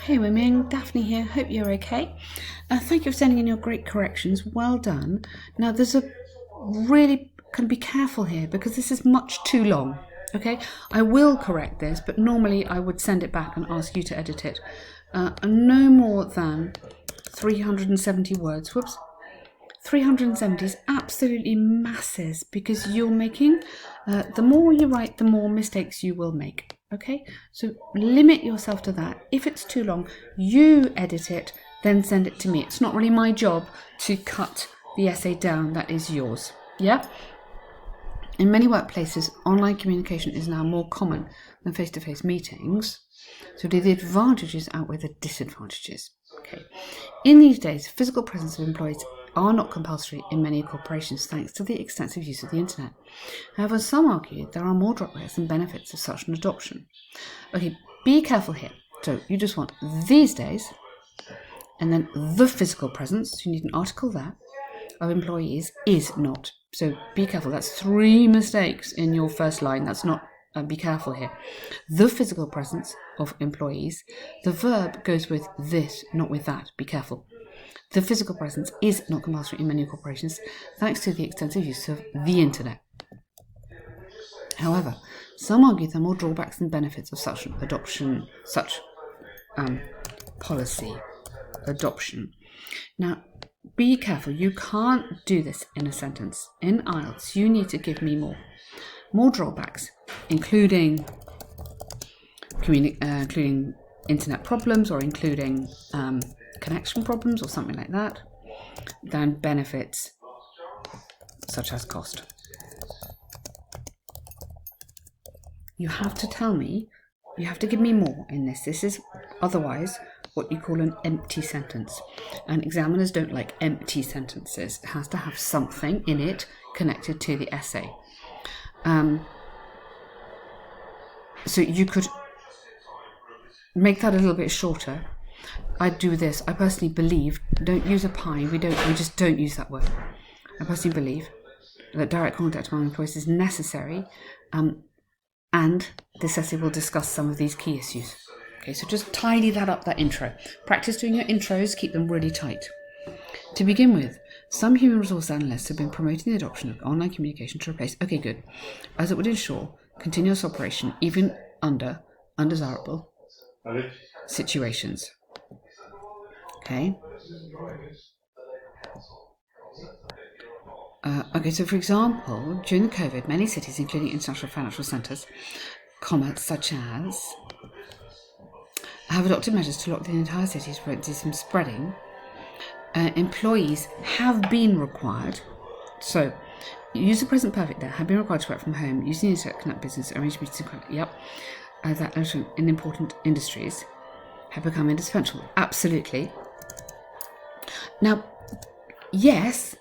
Hey Wai Ming, Daphne here, hope you're okay. Thank you for sending in your great corrections, well done. Now there's can be careful here because this is much too long, okay? I will correct this, but normally I would send it back and ask you to edit it. No more than 370 words, 370 is absolutely masses because you're making, the more you write, the more mistakes you will make. Okay, so limit yourself to that. If it's too long, you edit it, then send it to me. It's not really my job to cut the essay down, that is yours. Yeah? In many workplaces, online communication is now more common than face-to-face meetings. So do the advantages outweigh the disadvantages? Okay. In these days, physical presence of employees are not compulsory in many corporations thanks to the extensive use of the internet. However, some argue there are more drawbacks and benefits of such an adoption. Okay, be careful here. So you just want these days, and then the physical presence, you need an article there, of employees is not. So be careful, that's 3 mistakes in your first line. That's not, be careful here. The physical presence of employees, the verb goes with this, not with that. Be careful. The physical presence is not compulsory in many corporations, thanks to the extensive use of the internet. However, some argue there are more drawbacks than benefits of such adoption, policy adoption. Now, be careful. You can't do this in a sentence. In IELTS, you need to give me more drawbacks, including internet problems or including connection problems or something like that, than benefits such as cost. You have to tell me, you have to give me more in this. This is otherwise what you call an empty sentence. And examiners don't like empty sentences. It has to have something in it connected to the essay. So you could make that a little bit shorter. I do this. I personally believe, don't use a pie. We just don't use that word. I personally believe that direct contact among employees is necessary, and this essay will discuss some of these key issues. Okay, so just tidy that up, that intro. Practice doing your intros, keep them really tight. To begin with, some human resource analysts have been promoting the adoption of online communication to replace, okay, good, as it would ensure continuous operation even under undesirable situations. Okay. Okay, so for example, during the COVID, many cities, including international financial centres, such as, have adopted measures to lock the entire city to prevent disease from spreading. Employees have been required, so use the present perfect there, have been required to work from home, using the internet to conduct business, arrange meetings, that in important industries have become indispensable. Absolutely. Now, yes,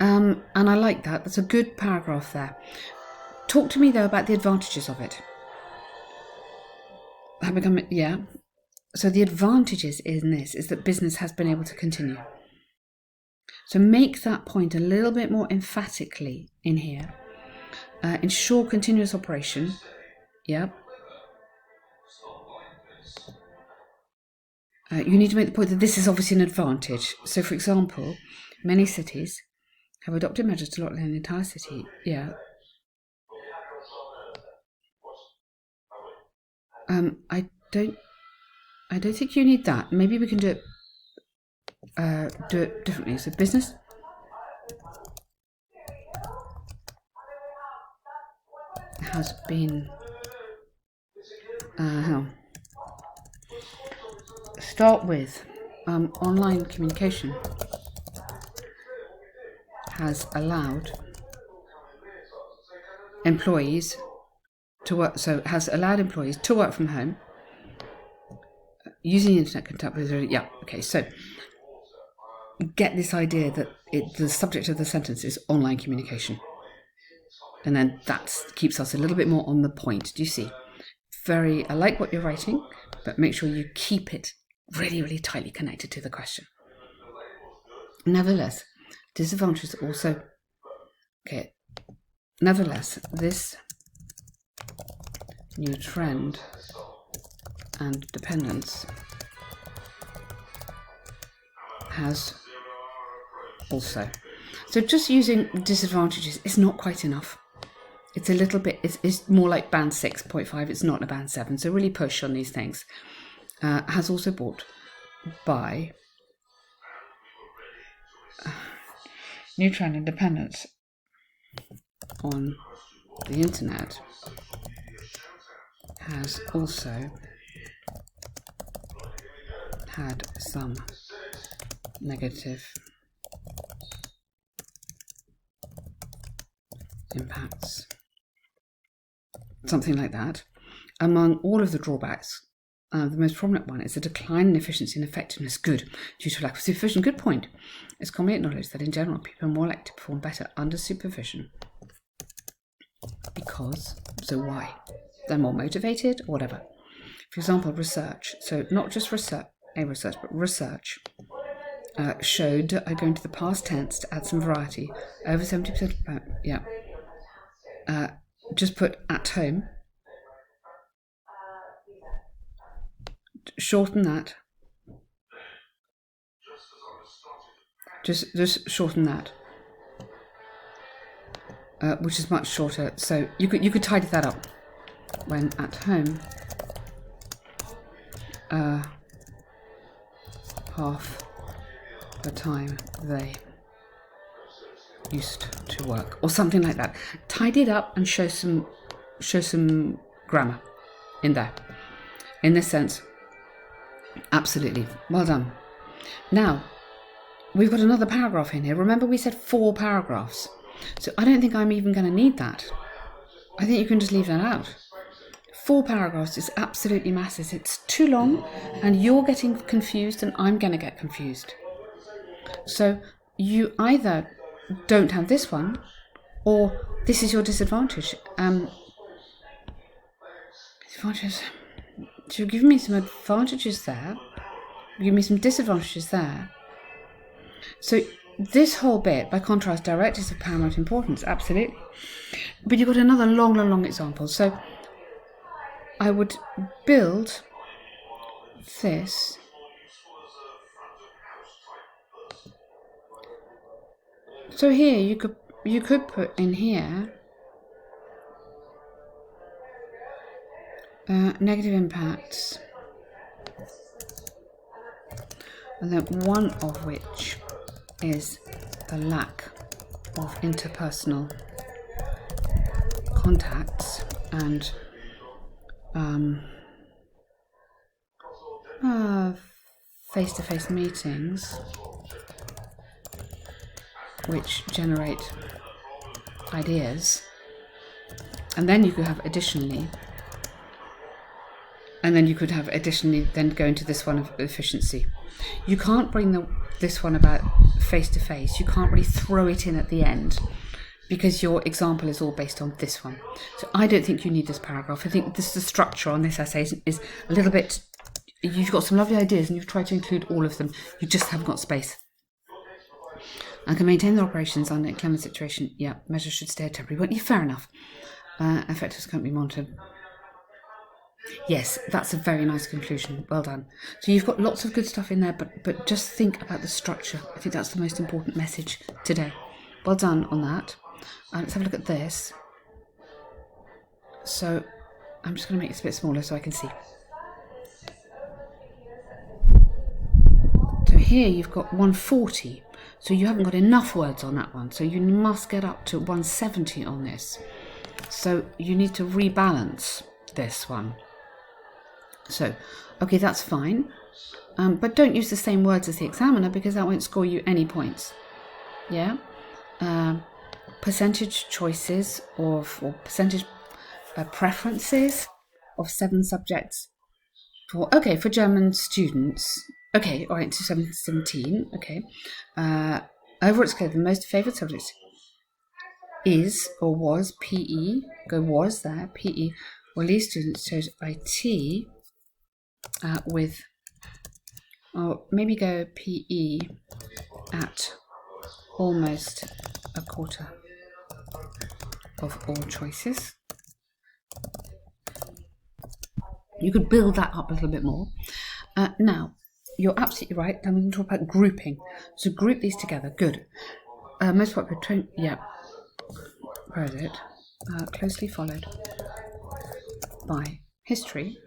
and I like that. That's a good paragraph there. Talk to me, though, about the advantages of it. So the advantages in this is that business has been able to continue. So make that point a little bit more emphatically in here. Ensure continuous operation. You need to make the point that this is obviously an advantage. So, for example, many cities have adopted measures to lock down the entire city. I don't think you need that. Maybe we can do it differently. So business has been start with online communication has allowed employees to work. So has allowed employees to work from home using the internet contact with. So get this idea that the subject of the sentence is online communication, and then that keeps us a little bit more on the point. Do you see? I like what you're writing, but make sure you keep it really, really tightly connected to the question. Nevertheless, disadvantages also. Okay. Nevertheless, this new trend and dependence has also. So just using disadvantages is not quite enough. It's a little bit, it's more like band 6.5, it's not a band 7. So really push on these things. Has also bought by Neutron Independence on the internet has also had some negative impacts, something like that. Among all of the drawbacks, the most prominent one is a decline in efficiency and effectiveness, good, due to lack of supervision. Good point. It's commonly acknowledged that in general people are more likely to perform better under supervision. Because, so why? They're more motivated or whatever. For example, research, so not just research, but research showed, I go into the past tense to add some variety, over 70%, just put at home, shorten that, just shorten that, which is much shorter. So you could tidy that up. When at home, half the time they used to work, or something like that. Tidy it up and show some grammar in there. In this sense, absolutely well done. Now we've got another paragraph in here. Remember we said 4 paragraphs, so I don't think I'm even going to need that. I think you can just leave that out. 4 paragraphs is absolutely massive. It's too long and you're getting confused and I'm going to get confused. So you either don't have this one or this is your disadvantage. Disadvantages. So you're giving me some advantages there. You give me some disadvantages there. So this whole bit, by contrast, direct is of paramount importance, absolutely. But you've got another long example. So I would build this so here you could put in here negative impacts, and then one of which is the lack of interpersonal contacts and face-to-face meetings which generate ideas. And then you could have additionally then go into this one of efficiency. You can't bring this one about face-to-face, you can't really throw it in at the end because your example is all based on this one. So I don't think you need this paragraph. I think the structure on this essay is a little bit, you've got some lovely ideas and you've tried to include all of them, you just haven't got space. And can maintain their operations under inclement situation. Yeah, measures should stay temporary. Well, yeah, fair enough. Effectiveness can't be monitored. Yes, that's a very nice conclusion. Well done. So you've got lots of good stuff in there, but just think about the structure. I think that's the most important message today. Well done on that. Let's have a look at this. So I'm just going to make this a bit smaller so I can see. So here you've got 140. So you haven't got enough words on that one. So you must get up to 170 on this. So you need to rebalance this one. So, okay, that's fine. But don't use the same words as the examiner because that won't score you any points. Yeah? Percentage choices or percentage preferences of 7 subjects. For German students. Okay, all right, to 17. Okay. Overall, it's clear the most favoured subject is or was PE. Go was there, PE. Well, these students chose IT with, or maybe go PE at almost a quarter of all choices. You could build that up a little bit more. Now, you're absolutely right. Then we can talk about grouping. So group these together. Good. Most popular, yeah. Where is it? Closely followed by history,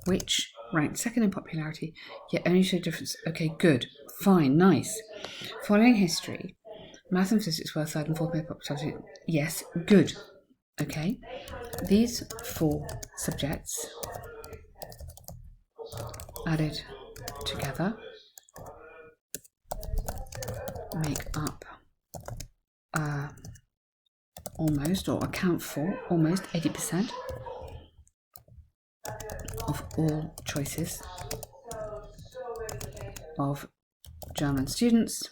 which ranked second in popularity, yet only showed difference. Okay, good, fine, nice. Following history, math and physics were third and fourth most popularity. Yes, good. Okay, these 4 subjects added together make up almost, or account for almost 80% of all choices of German students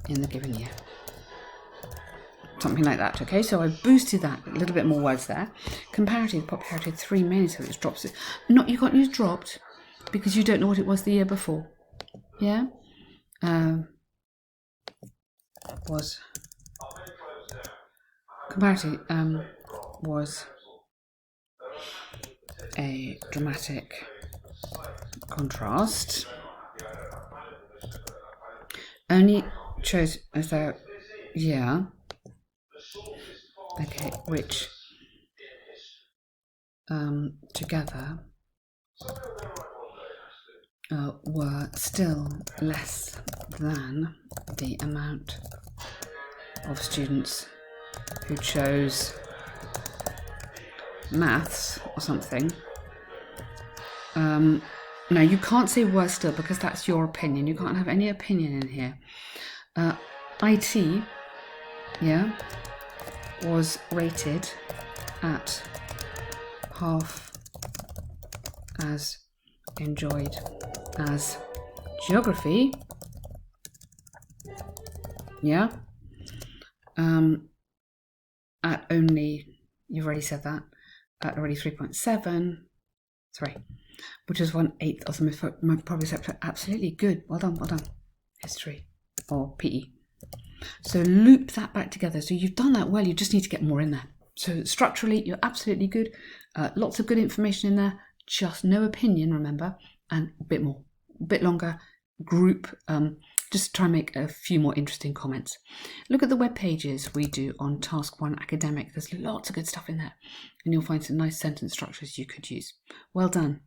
in the given year. Something like that, okay? So I boosted that, a little bit more words there. Comparative popularity, 3 main, so it's dropped. Not, you can't use dropped because you don't know what it was the year before. Yeah? Was comparative was a dramatic contrast. Only chose as though, yeah. Okay, which together were still less than the amount of students who chose maths or something. No, you can't say were still because that's your opinion. You can't have any opinion in here. IT, yeah, was rated at half as enjoyed as geography. Yeah. At only, you've already said that, at already 3.7, sorry, which is 1/8 of the most popular sector. Absolutely good. Well done, well done. History or PE. So loop that back together. So you've done that well. You just need to get more in there. So structurally, you're absolutely good. Lots of good information in there. Just no opinion, remember, and a bit more, a bit longer. Group. Just try and make a few more interesting comments. Look at the web pages we do on Task 1 Academic. There's lots of good stuff in there, and you'll find some nice sentence structures you could use. Well done.